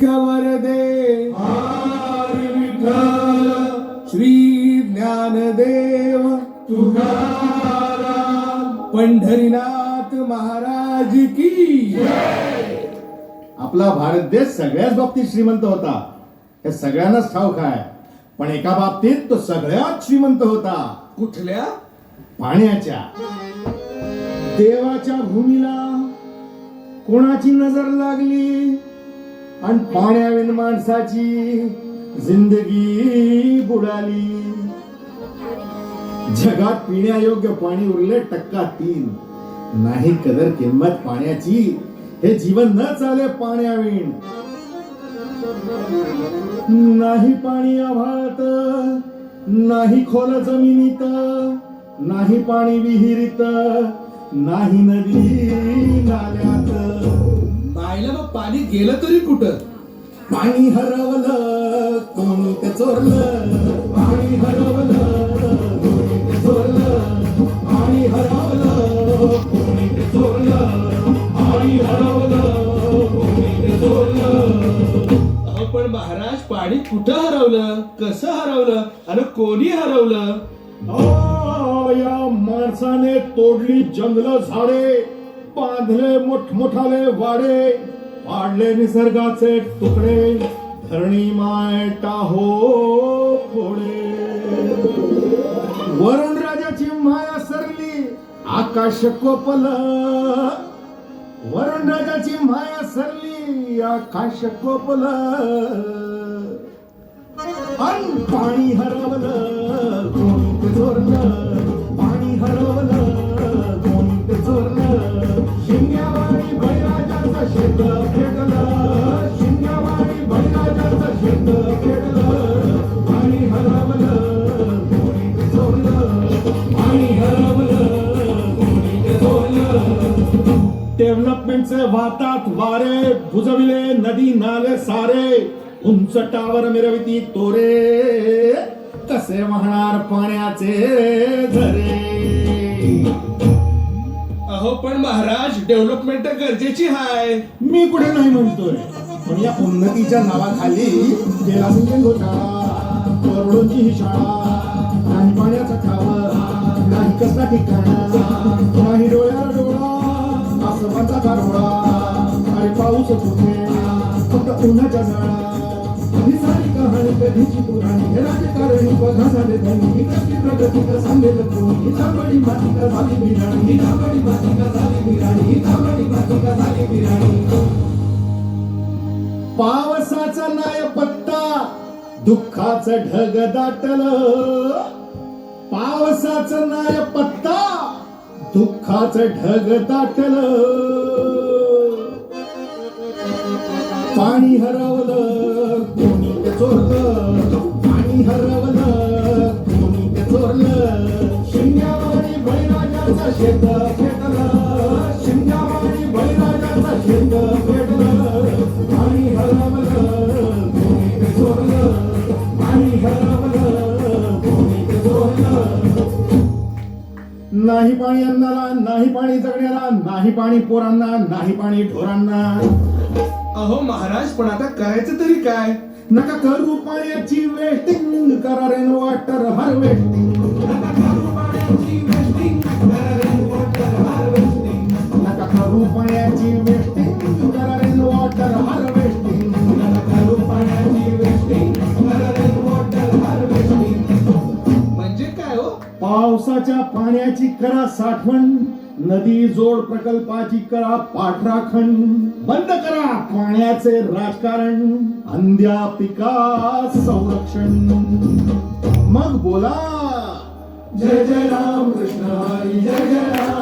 अधिक वरदे हरी विठ्ठल श्री ज्ञानदेव तुकाराम पंढरीनाथ महाराज की. आपला भारत देश सगळ्याच बाबतीत श्रीमंत होता, हे सगळ्यांनाच ठाऊक आहे. पण एका बाबतीत तो सगळ्यात श्रीमंत होता, कुठल्या? पाण्याच्या. देवाच्या भूमीला कोणाची नजर लागली आणि पाण्याविन माणसाची जिंदगी बुडाली. जगात पिण्यायोग्य पाणी उरले 3%. नाही कदर किंमत पाण्याची, हे जीवन न चाले पाण्याविण. नाही पाणी आभाळात, नाही खोल जमिनीत, नाही पाणी विहिरीत, नाही नदी नाल्यात. पाहिलं मग पाणी गेलं तरी कुठं? पाणी हरवलं कोणी ते चोरलं, पाणी हरवलं कोणी ते चोरलं, पाणी हरवलं कोणी ते चोरलं, पाणी हरवलं कोणी ते चोरलं. अहो पण महाराज, पाणी कुठं हरवलं, कसं हरवलं आणि कोणी हरवलं? या माणसाने तोडली जंगल झाडे, बांधले मोठमोठाले वाडे, पाडले निसर्गाचे तुकडे, धरणी माय टाहो फोडे. वरुण राजाची माया सरली, आकाश कोपलं. वरुण राजाची माया सरली, आकाश कोपलं. अन पाणी हरवलं कोणी ते चोरलं, पाणी हरवलं कोणी ते चोरलं. शिंग्यावाडी बळीराजाचं शेत फेकलं, शिंग्यावाडी बळीराजाचं शेत फेकलं. पाणी हरवलं कोणी ते चोरलं, पाणी हरवलं कोणी ते चोरलं. डेव्हलपमेंटचे वाहतात वारे, बुजविले नदी नाले सारे, उंच टावर मिरविती तोरे, कसे वाहणार पाण्याचे झरे. अहो पण महाराज, डेव्हलपमेंट गरजेची आहे. मी कुठे नाही म्हणतोय, पण या उन्नतीच्या नावाखाली गेला सिंचन घोटाळा, करोडोंची ही शाळा, नाही पाण्याचा ठाव, नाही कसला ठिकाण, नाही डोळ्याला डोळा, आसमानचा गारोळा. अरे पाऊस कुठे, फक्त उन्हाच्या झाडा. ही सारी कहाणी कधीची पुराणी, हे राजकारणी बघा झाले धनी, ही कसली प्रगती का सांगेल कोणी, ही तांबडी माती का झाली बिराणी, ही तांबडी माती का झाली बिराणी, ही तांबडी माती का झाली बिराणी. पावसाचा नाय पत्ता, दुःखाचं ढग दाटलं. पावसाचं नाय पत्ता, दुःखाचं ढग दाटलं. पाणी हरवलं कोणी ते चोरलं, पाणी हरवलं कोणी ते चोरलं. शिंग्यावाडी बळीराजाचं शेत फेकलं, शिंग्यावाडी बळीराजाचं शेत फेकलं. पाणी हरवलं कोणी ते चोरलं, पाणी हरवलं कोणी ते चोरलं. नाही पाणी अन्नाला, नाही पाणी जगण्याला, नाही पाणी पोरांना, नाही पाणी ढोरांना. अहो महाराज, पण आता करायचं तरी काय? नका करू पाण्याची वेस्टिंग, करा रेन वॉटर हार्वेस्टिंग. नका करू पाण्याची वेस्टिंग, करा रेन वॉटर हार्वेस्टिंग. नका करू पाण्याची वेस्टिंग, करा रेन वॉटर हार्वेस्टिंग. नका करू पाण्याची वेस्टिंग, करा रेन वॉटर हार्वेस्टिंग. म्हणजे काय हो? पावसाच्या पाण्याची करा साठवण, नदी जोड प्रकल्पाची करा पाठराखण. बंद करा पाण्याचे राजकारण, अंध्या पिका संरक्षण. मग बोला जय जय राम कृष्ण हरी, जय जय राम.